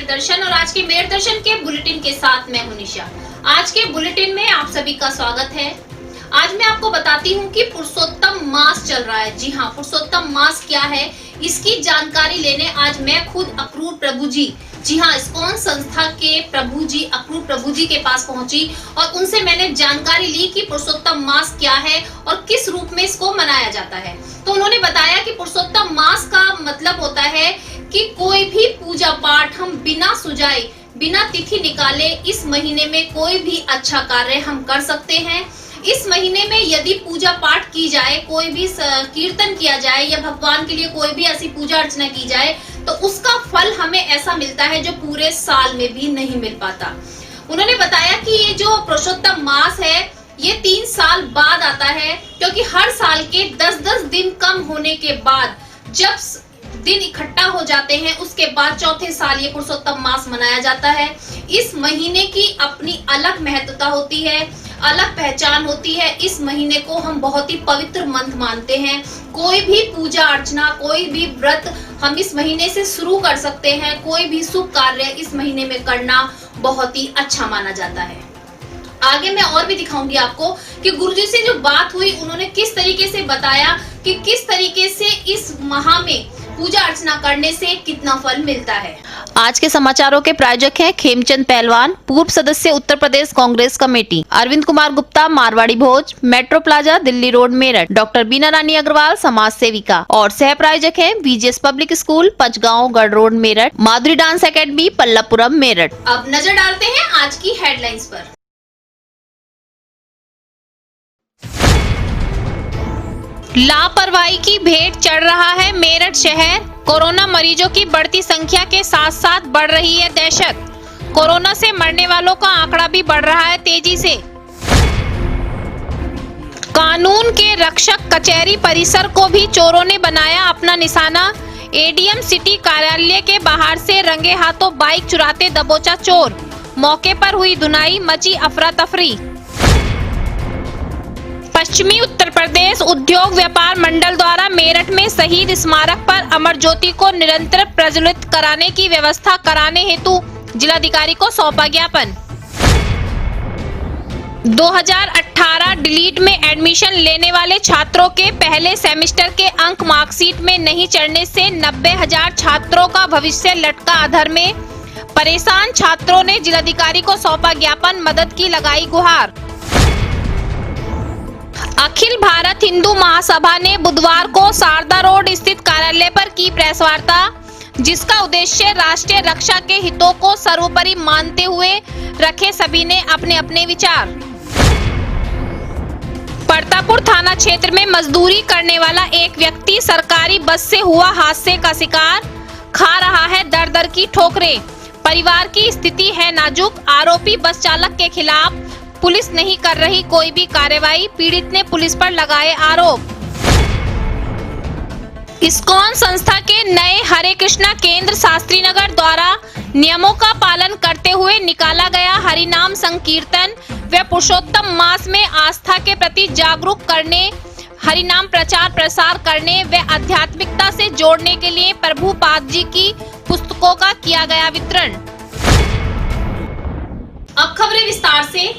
Mayor दर्शन और आज के मेयर दर्शन के बुलेटिन के साथ मैं हूं निशा। आज के बुलेटिन में आप सभी का स्वागत है। आज मैं आपको बताती हूं कि पुरुषोत्तम मास चल रहा है। जी हां, पुरुषोत्तम मास क्या है इसकी जानकारी लेने आज मैं खुद अक्रूर प्रभु जी, जी हाँ, इस्कॉन संस्था के प्रभु जी अक्रूर प्रभु जी के पास पहुंची और उनसे मैंने जानकारी ली कि पुरुषोत्तम मास क्या है और किस रूप में इसको मनाया जाता है। तो उन्होंने बताया कि पुरुषोत्तम मास का मतलब होता है कि कोई भी पूजा पाठ हम बिना सुजाए, बिना तिथि निकाले इस महीने में कोई भी अच्छा कार्य हम कर सकते हैं। इस महीने में यदि पूजा पाठ की जाए, कोई भी कीर्तन किया जाए या भगवान के लिए कोई भी ऐसी पूजा अर्चना की जाए तो उसका फल हमें ऐसा मिलता है जो पूरे साल में भी नहीं मिल पाता। उन्होंने बताया कि ये जो पुरुषोत्तम मास है ये 3 साल बाद आता है, क्योंकि हर साल के 10-10 दिन कम होने के बाद जब दिन इकट्ठा हो जाते हैं उसके बाद चौथे साल ये पुरुषोत्तम मास मनाया जाता है। इस महीने की अपनी अलग महत्वता होती है, अलग पहचान होती है। इस महीने को हम बहुत ही पवित्र मंथ मानते हैं। कोई भी पूजा अर्चना, कोई भी व्रत हम इस महीने से शुरू कर सकते हैं। कोई भी शुभ कार्य इस महीने में करना बहुत ही अच्छा माना जाता है। आगे मैं और भी दिखाऊंगी आपको कि गुरुजी से जो बात हुई उन्होंने किस तरीके से बताया कि किस तरीके से इस माह में पूजा अर्चना करने से कितना फल मिलता है। आज के समाचारों के प्रायोजक हैं खेमचंद पहलवान, पूर्व सदस्य Uttar Pradesh Congress committee, Arvind Kumar Gupta, Marwari Bhoj, metro plaza, Delhi road, Meerut, doctor Bina Rani Agarwal, समाज सेविका, और सह प्रायोजक हैं बीजीएस पब्लिक स्कूल, पंचगांव, गढ़ रोड, मेरठ, माधुरी डांस एकेडमी, पल्लवपुरम, मेरठ। अब नजर डालते हैं आज की हेडलाइंस पर। लापरवाही की भेंट चढ़ रहा है मेरठ शहर। कोरोना मरीजों की बढ़ती संख्या के साथ साथ बढ़ रही है दहशत। कोरोना से मरने वालों का आंकड़ा भी बढ़ रहा है तेजी से। कानून के रक्षक कचहरी परिसर को भी चोरों ने बनाया अपना निशाना। एडीएम सिटी कार्यालय के बाहर से रंगे हाथों बाइक चुराते दबोचा चोर। मौके पर हुई धुनाई, मची अफरा तफरी। पश्चिमी उत्तर प्रदेश उद्योग व्यापार मंडल द्वारा मेरठ में शहीद स्मारक पर अमर ज्योति को निरंतर प्रज्वलित कराने की व्यवस्था कराने हेतु जिलाधिकारी को सौंपा ज्ञापन। 2018 डिलीट में एडमिशन लेने वाले छात्रों के पहले सेमेस्टर के अंक मार्कशीट में नहीं चढ़ने से 90,000 छात्रों का भविष्य लटका अधर में। परेशान छात्रों ने जिलाधिकारी को सौंपा ज्ञापन, मदद की लगाई गुहार। अखिल भारत हिंदू महासभा ने बुधवार को शारदा रोड स्थित कार्यालय पर की प्रेस वार्ता, जिसका उद्देश्य राष्ट्रीय रक्षा के हितों को सर्वोपरि मानते हुए रखे सभी ने अपने अपने विचार। परतापुर थाना क्षेत्र में मजदूरी करने वाला एक व्यक्ति सरकारी बस से हुआ हादसे का शिकार, खा रहा है दर दर की ठोकरें। परिवार की स्थिति है नाजुक। आरोपी बस चालक के खिलाफ पुलिस नहीं कर रही कोई भी कार्रवाई, पीड़ित ने पुलिस पर लगाए आरोप। इस्कॉन संस्था के नए हरे कृष्णा केंद्र शास्त्री नगर द्वारा नियमों का पालन करते हुए निकाला गया हरिनाम संकीर्तन व पुरुषोत्तम मास में आस्था के प्रति जागरूक करने, हरिनाम प्रचार प्रसार करने व आध्यात्मिकता से जोड़ने के लिए प्रभुपाद जी की पुस्तकों का किया गया वितरण। अब खबरें विस्तार से।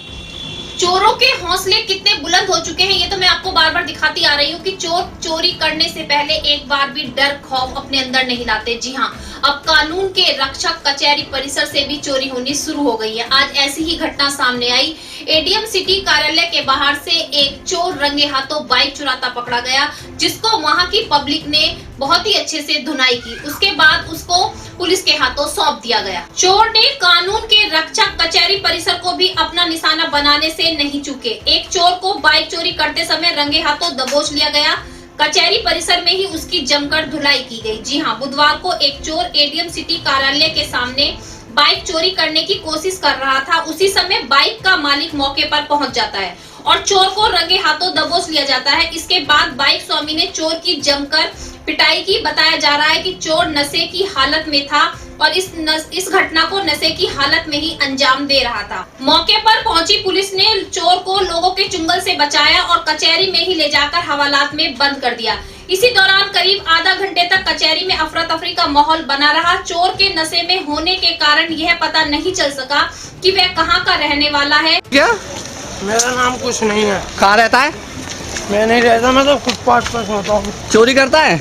चोरों के हौसले कितने बुलंद हो चुके हैं ये तो मैं आपको बार बार दिखाती आ रही हूँ कि चोर चोरी करने से पहले एक बार भी डर खौफ अपने अंदर नहीं लाते। जी हाँ, अब कानून के रक्षक कचहरी परिसर से भी चोरी होनी शुरू हो गई है। आज ऐसी ही घटना सामने आई। एडीएम सिटी कार्यालय के बाहर से एक चोर रंगे हाथों बाइक चुराता पकड़ा गया, जिसको वहां की पब्लिक ने बहुत ही अच्छे से धुनाई की। उसके बाद उसको पुलिस के हाथों सौंप दिया गया। चोर ने कानून के रक्षक कचहरी परिसर को भी अपना निशाना बनाने से नहीं चूके। एक चोर को बाइक चोरी करते समय रंगे हाथों दबोच लिया गया। कचहरी परिसर में ही उसकी जमकर धुलाई की गई। जी हाँ, बुधवार को एक चोर एडीएम सिटी कार्यालय के सामने बाइक चोरी करने की कोशिश कर रहा था। उसी समय बाइक का मालिक मौके पर पहुंच जाता है और चोर को रंगे हाथों दबोच लिया जाता है। इसके बाद बाइक स्वामी ने चोर की जमकर पिटाई की। बताया जा रहा है कि चोर नशे की हालत में था और इस घटना को नशे की हालत में ही अंजाम दे रहा था। मौके पर पहुंची पुलिस ने चोर को लोगों के चुंगल से बचाया और कचहरी में ही ले जाकर हवालात में बंद कर दिया। इसी दौरान करीब आधा घंटे तक कचहरी में अफरा तफरी का माहौल बना रहा। चोर के नशे में होने के कारण यह पता नहीं चल सका कि वह कहां का रहने वाला है। क्या? मेरा नाम कुछ नहीं है। कहाँ रहता है? मैं नहीं रहता, मैं तो फुटपाथ पर सोता हूँ। चोरी करता है?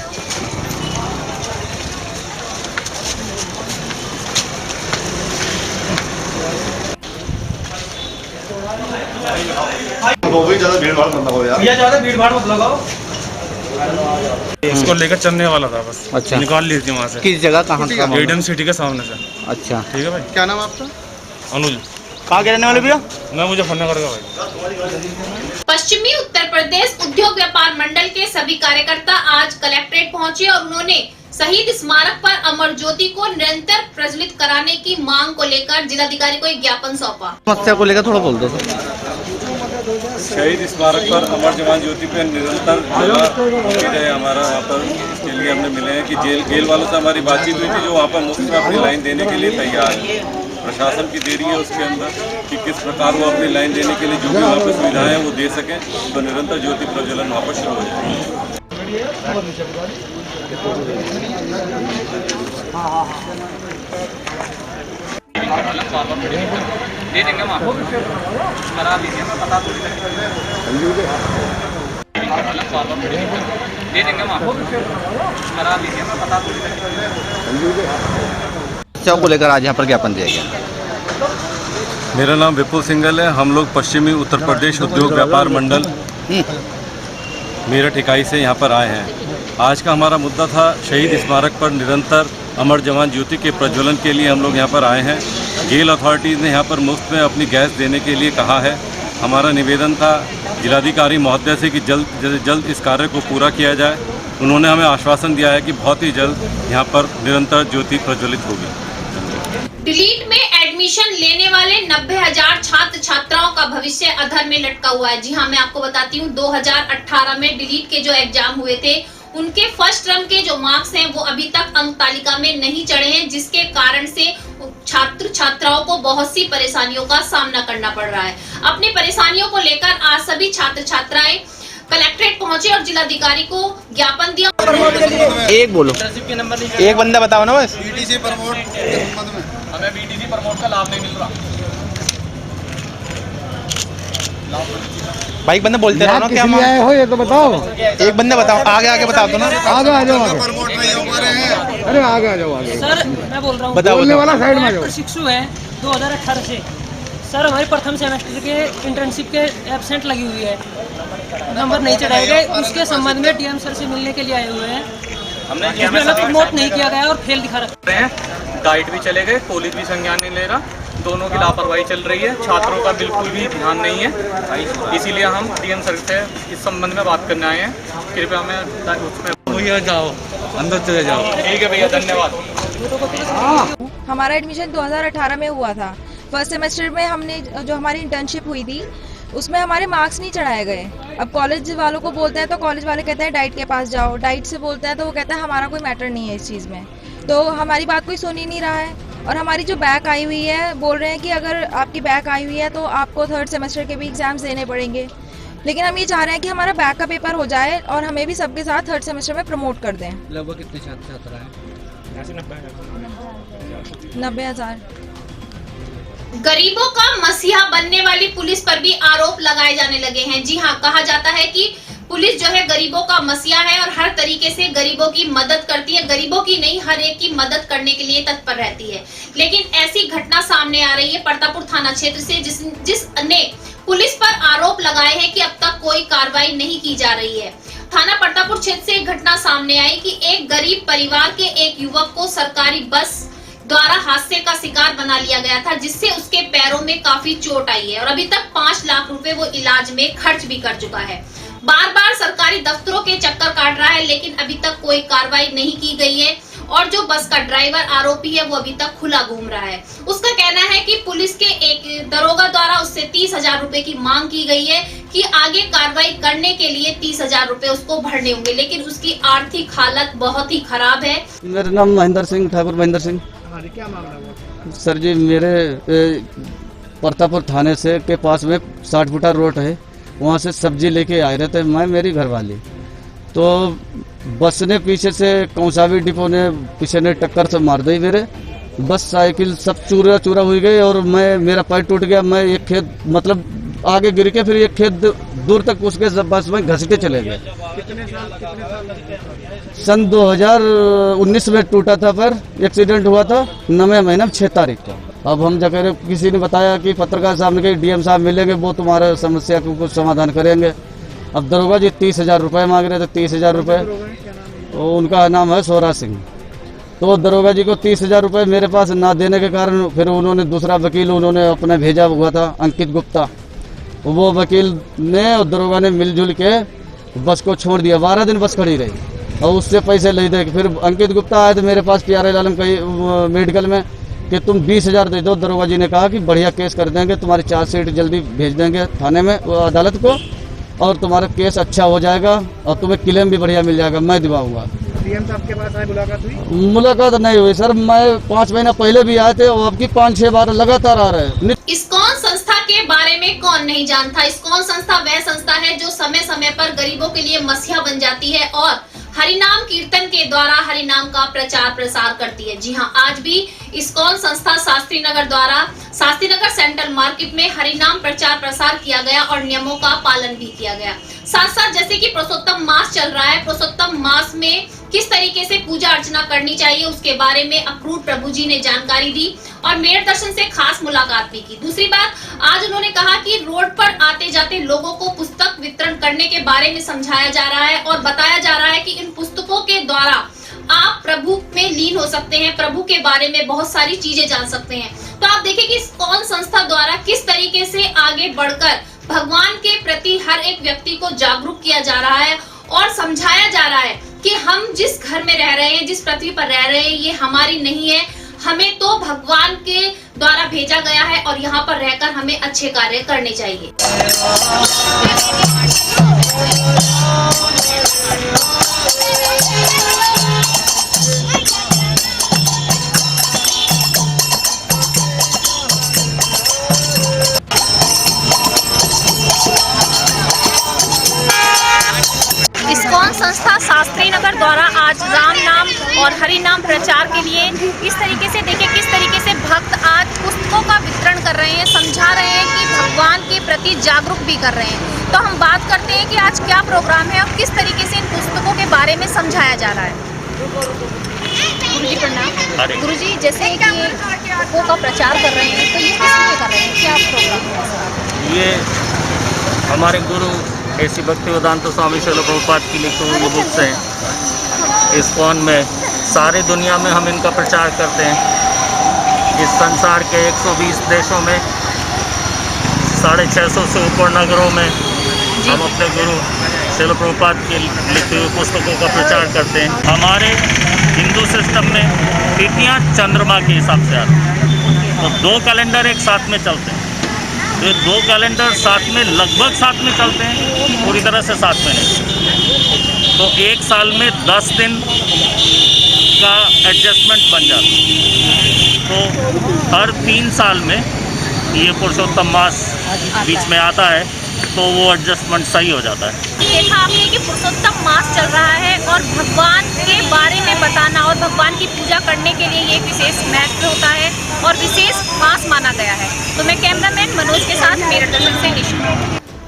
वो भी ज्यादा भीड़ भाड़ मत लगाओ यार। भैया ज्यादा भीड़ भाड़ मत लगाओ। इसको लेकर चलने वाला था बस। अच्छा। निकाल ली थी वहाँ से। किस जगह कहाँ का? एडम सिटी के सामने से। अच्छा। ठीक है भाई। क्या नाम है आपका? अनुज। कहाँ के रहने वाले भैया? मैं मुजफ्फरनगर का भाई। पश्चिमी उत्तर प्रदेश उद्योग व्यापार मंडल के सभी कार्यकर्ता आज कलेक्ट्रेट पहुंचे और उन्होंने शहीद स्मारक पर अमर ज्योति को निरंतर प्रज्वलित कराने की मांग को लेकर जिलाधिकारी को एक ज्ञापन सौंपा। समस्या को लेकर थोड़ा बोल दो सर। शहीद स्मारक पर अमर जवान ज्योति पे निरंतर उम्मीद है हमारा वहाँ पर। इसके लिए हमने मिले हैं कि जेल वालों से हमारी बातचीत हुई थी, जो वहाँ पर मुफ्त में अपनी लाइन देने के लिए तैयार है। प्रशासन की देरी है उसके अंदर कि किस प्रकार वो अपनी लाइन देने के लिए जो भी वहाँ पर सुविधाएं हैं वो दे सकें, तो निरंतर ज्योति प्रज्वलन वहाँ पर शुरू हो जाए। दे देंगे हम आपको, करा लीजिए, मैं बता दूँ। दे देंगे हम आपको, करा लीजिए, मैं बता दूँ। समस्या को लेकर आज यहाँ पर ज्ञापन दिया गया। मेरा नाम विपुल सिंघल है। हम लोग पश्चिमी उत्तर प्रदेश उद्योग व्यापार मंडल मेरठ इकाई से यहाँ पर आए हैं। आज का हमारा मुद्दा था शहीद स्मारक पर निरंतर अमर जवान ज्योति के प्रज्वलन के लिए हम लोग यहाँ पर आए हैं। जेल अथॉरिटीज़ ने यहाँ पर मुफ्त में अपनी गैस देने के लिए कहा है। हमारा निवेदन था जिलाधिकारी महोदय से कि जल्द इस कार्य को पूरा किया जाए। उन्होंने हमें आश्वासन दिया है कि बहुत ही जल्द यहाँ पर निरंतर ज्योति प्रज्वलित होगी। डिलीट में एडमिशन लेने वाले 90,000 छात्र छात्राओं का भविष्य अधर में लटका हुआ है। जी हाँ, मैं आपको बताती हूँ 2018 में डिलीट के जो एग्जाम हुए थे उनके फर्स्ट टर्म के जो मार्क्स हैं वो अभी तक अंक तालिका में नहीं चढ़े हैं, जिसके कारण से छात्र छात्राओं को बहुत सी परेशानियों का सामना करना पड़ रहा है। अपनी परेशानियों को लेकर आज सभी छात्र छात्राएं कलेक्ट्रेट पहुंचे और जिलाधिकारी को ज्ञापन दिया। एक बोलो, एक बंदा बताओ ना बस। बीटीसी प्रमोट हमें बीटीसी प्रमोट का लाभ नहीं मिल रहा। भाई बंदा बोलते रहो ना, क्या आए हो ये तो बताओ। एक बंदा बताओ, आगे बताओ तो ना। आगे आ जाओ, आगे। प्रमोट नहीं हो पा रहे हैं। अरे आगे आ जाओ, आगे। सर मैं बोल रहा हूँ, बताओ बोलने वाला साइड में आ जाओ। प्रशिक्षु है 2018 से। सर हमारे प्रथम सेमेस्टर के इंटर्नशिप के एब्सेंट लगी हुई है, नंबर नहीं चढ़ाए गए। उसके संबंध में डीएम सर से मिलने के लिए आए हुए हैं। हमने प्रमोट नहीं किया गया और फेल दिखा रखा हैं। गाइड भी चले गए, कॉलेज भी संज्ञान नहीं ले रहा। दोनों की लापरवाही चल रही है, छात्रों का बिल्कुल भी ध्यान नहीं है। इसीलिए हम डीएम सर से इस संबंध में बात करने आए हैं। कृपया हमें उसमें जाओ, अंदर चले जाओ। ठीक है भैया, धन्यवाद। हमारा एडमिशन 2018 में हुआ था। फर्स्ट सेमेस्टर में हमने जो हमारी इंटर्नशिप हुई थी उसमें हमारे मार्क्स नहीं चढ़ाए गए। अब कॉलेज वालों को बोलते हैं तो कॉलेज वाले कहते हैं डाइट के पास जाओ, डाइट से बोलते हैं तो वो कहता है हमारा कोई मैटर नहीं है इस चीज़ में। तो हमारी बात कोई सुन ही नहीं रहा है। और हमारी जो बैक आई हुई है, बोल रहे हैं कि अगर आपकी बैक आई हुई है तो आपको थर्ड सेमेस्टर के भी एग्जाम्स देने पड़ेंगे। लेकिन हम ये चाह रहे हैं कि हमारा बैक का पेपर हो जाए और हमें भी सबके साथ थर्ड सेमेस्टर में प्रमोट कर दें। लगभग कितने छात्र छात्रा हैं? 90,000। गरीबों का मसीहा बनने वाली पुलिस पर भी आरोप लगाए जाने लगे हैं। जी हाँ, कहा जाता है कि पुलिस जो है गरीबों का मसीहा है और हर तरीके से गरीबों की मदद करती है। गरीबों की नहीं, हर एक की मदद करने के लिए तत्पर रहती है। लेकिन ऐसी घटना सामने आ रही है परतापुर थाना क्षेत्र से, जिसने पुलिस पर आरोप लगाए हैं कि अब तक कोई कार्रवाई नहीं की जा रही है। थाना परतापुर क्षेत्र से एक घटना सामने आई कि एक गरीब परिवार के एक युवक को सरकारी बस द्वारा हादसे का शिकार बना लिया गया था, जिससे उसके पैरों में काफी चोट आई है और अभी तक 5 लाख रुपए वो इलाज में खर्च भी कर चुका है। बार बार सरकारी दफ्तरों के चक्कर काट रहा है, लेकिन अभी तक कोई कार्रवाई नहीं की गई है और जो बस का ड्राइवर आरोपी है वो अभी तक खुला घूम रहा है। उसका कहना है कि पुलिस के एक दरोगा द्वारा उससे 30,000 रुपए की मांग की गई है कि आगे कार्रवाई करने के लिए 30,000 रुपए उसको भरने होंगे, लेकिन उसकी आर्थिक हालत बहुत ही खराब है। मेरा नाम महेंद्र सिंह, ठाकुर महेंद्र सिंह। क्या मामला? सर जी, मेरे परतापुर थाने से के पास में 60 फुटा रोड है, वहाँ से सब्जी लेके आए रहे थे मैं, मेरी घरवाली। तो बस ने पीछे से कौसावी डिपो ने पीछे ने टक्कर से मार दी मेरे। बस साइकिल सब चूरा चूरा हुई गई और मेरा पैर टूट गया। मैं एक खेत मतलब आगे गिर के फिर एक खेत दूर तक उसके बस में घसीटे चले गए। सन 2019 में टूटा था पर एक्सीडेंट हुआ था 9वें महीने 6 तारीख को। अब हम जगह किसी ने बताया कि पत्रकार साहब ने कहा डीएम साहब मिलेंगे, वो तुम्हारे समस्या को कुछ समाधान करेंगे। अब दरोगा जी 30,000 रुपये मांग रहे थे, 30,000 रुपये। उनका नाम है सोरा सिंह। तो दरोगा जी को 30,000 रुपये मेरे पास ना देने के कारण फिर उन्होंने दूसरा वकील उन्होंने अपने भेजा हुआ था अंकित गुप्ता। वो वकील ने और दरोगा ने मिलजुल के बस को छोड़ दिया। 12 दिन बस खड़ी रही और उससे पैसे ले दे। फिर अंकित गुप्ता आए थे मेरे पास PRL आलम कई मेडिकल में कि तुम 20,000 दे दो। दरोगा जी ने कहा कि बढ़िया केस कर देंगे, तुम्हारी चार्जशीट जल्दी भेज देंगे थाने में अदालत को और तुम्हारा केस अच्छा हो जाएगा और तुम्हें क्लेम भी बढ़िया मिल जाएगा, मैं दिवाऊंगा। डीएम साहब के पास आए, मुलाकात हुई? मुलाकात नहीं हुई सर। मैं 5 महीना पहले भी आए थे और अब की 5-6 बार लगातार आ रहे हैं। इस्कॉन संस्था के बारे में कौन नहीं जानता। इस्कॉन संस्था वह संस्था है जो समय समय पर गरीबों के लिए मसीहा बन जाती है और हरिनाम कीर्तन के द्वारा हरिनाम का प्रचार प्रसार करती है। जी हाँ, आज भी इस्कॉन संस्था शास्त्री नगर द्वारा शास्त्री नगर सेंट्रल मार्केट में हरिनाम प्रचार प्रसार किया गया और नियमों का पालन भी किया गया। साथ साथ जैसे कि पुरुषोत्तम मास चल रहा है, पुरुषोत्तम मास में किस तरीके से पूजा अर्चना करनी चाहिए उसके बारे में अक्रूर प्रभु जी ने जानकारी दी और मेयर दर्शन से खास मुलाकात भी की। दूसरी बात, आज उन्होंने कहा कि रोड पर आते जाते लोगों को पुस्तक वितरण करने के बारे में समझाया जा रहा है और बताया जा रहा है कि इन पुस्तकों के द्वारा आप प्रभु में लीन हो सकते हैं, प्रभु के बारे में बहुत सारी चीजें जान सकते हैं। तो आप देखिए कि कौन संस्था द्वारा किस तरीके से आगे बढ़कर भगवान के प्रति हर एक व्यक्ति को जागरूक किया जा रहा है और समझाया जा रहा है कि हम जिस घर में रह रहे हैं, जिस पृथ्वी पर रह रहे हैं, ये हमारी नहीं है, हमें तो भगवान के द्वारा भेजा गया है और यहाँ पर रहकर हमें अच्छे कार्य करने चाहिए। इस्कॉन संस्था शास्त्री नगर द्वारा आज राम नाम और हरि नाम प्रचार के लिए इस तरीके से देखिए किस तरीके से भक्त आज पुस्तकों का वितरण कर रहे हैं, समझा रहे हैं कि भगवान के प्रति जागरूक भी कर रहे हैं। तो हम बात करते हैं कि आज क्या प्रोग्राम है और किस तरीके से इन पुस्तकों के बारे में समझाया जा रहा है। गुरुजी प्रणाम। गुरुजी, जैसे कि पुस्तकों का प्रचार कर रहे हैं तो ये किस लिए कर रहे हैं, क्या प्रोग्राम है? ये हमारे गुरु ऐसी भक्ति वेदांत स्वामी श्रील प्रभुपाद की लिखी हुई बुक्स हैं। इस्कॉन में सारे दुनिया में हम इनका प्रचार करते हैं। इस संसार के 120 देशों में 650 से ऊपर नगरों में हम अपने गुरु श्रील प्रभुपाद की लिखी हुई पुस्तकों का प्रचार करते हैं। हमारे हिंदू सिस्टम में तिथियाँ चंद्रमा के हिसाब से आती हैं, तो 2 कैलेंडर एक साथ में चलते हैं। तो 2 कैलेंडर साथ में लगभग साथ में चलते हैं, पूरी तरह से साथ में नहीं। तो एक साल में 10 दिन का एडजस्टमेंट बन जाता है। तो हर 3 साल में ये पुरुषोत्तम मास बीच में आता है तो वो एडजस्टमेंट सही हो जाता है। देखा आपने कि पुरुषोत्तम मास चल रहा है और भगवान के बारे में बताना और भगवान की पूजा करने के लिए ये विशेष महत्व होता है और विशेष मास माना गया है। तो मैं कैमरामैन मनोज के साथ मेरठ दर्शन से निशा।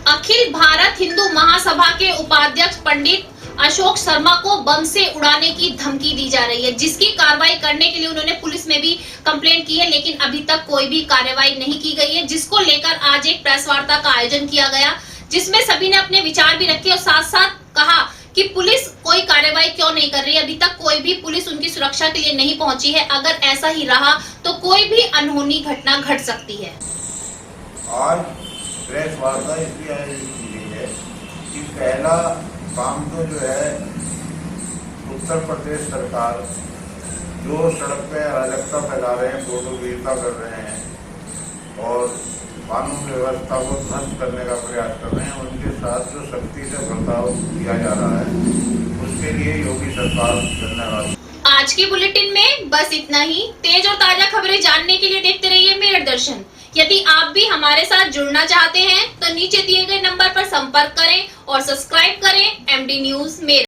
अखिल भारत हिंदू महासभा के उपाध्यक्ष पंडित अशोक शर्मा को बम से उड़ाने की धमकी दी जा रही है, जिसकी कार्रवाई करने के लिए उन्होंने पुलिस में भी कंप्लेंट की है, लेकिन अभी तक कोई भी कार्रवाई नहीं की गई है, जिसको लेकर आज एक प्रेस वार्ता का आयोजन किया गया, जिसमें सभी ने अपने विचार भी रखे और साथ साथ कहा कि पुलिस कोई कार्रवाई क्यों नहीं कर रही है। अभी तक कोई भी पुलिस उनकी सुरक्षा के लिए नहीं पहुंची है। अगर ऐसा ही रहा तो कोई भी अनहोनी घटना घट सकती है। आज प्रेस वार्ता इसलिए आयोजित की गई है कि पहला काम तो जो है उत्तर प्रदेश सरकार जो सड़क पे अराजकता फैला रहे हैं, फोटोगिरता कर रहे हैं और कानून व्यवस्था को ध्वस्त करने का प्रयास कर रहे हैं, उनके साथ जो सख्ती से बर्ताव किया जा रहा है उसके लिए योगी सरकार धन्यवाद। आज के बुलेटिन में बस इतना ही। तेज और ताजा खबरें जानने के लिए देखते रहिए मेरठ दर्शन। यदि आप भी हमारे साथ जुड़ना चाहते हैं तो नीचे दिए गए नंबर पर संपर्क करें और सब्सक्राइब करें MD न्यूज मेरठ।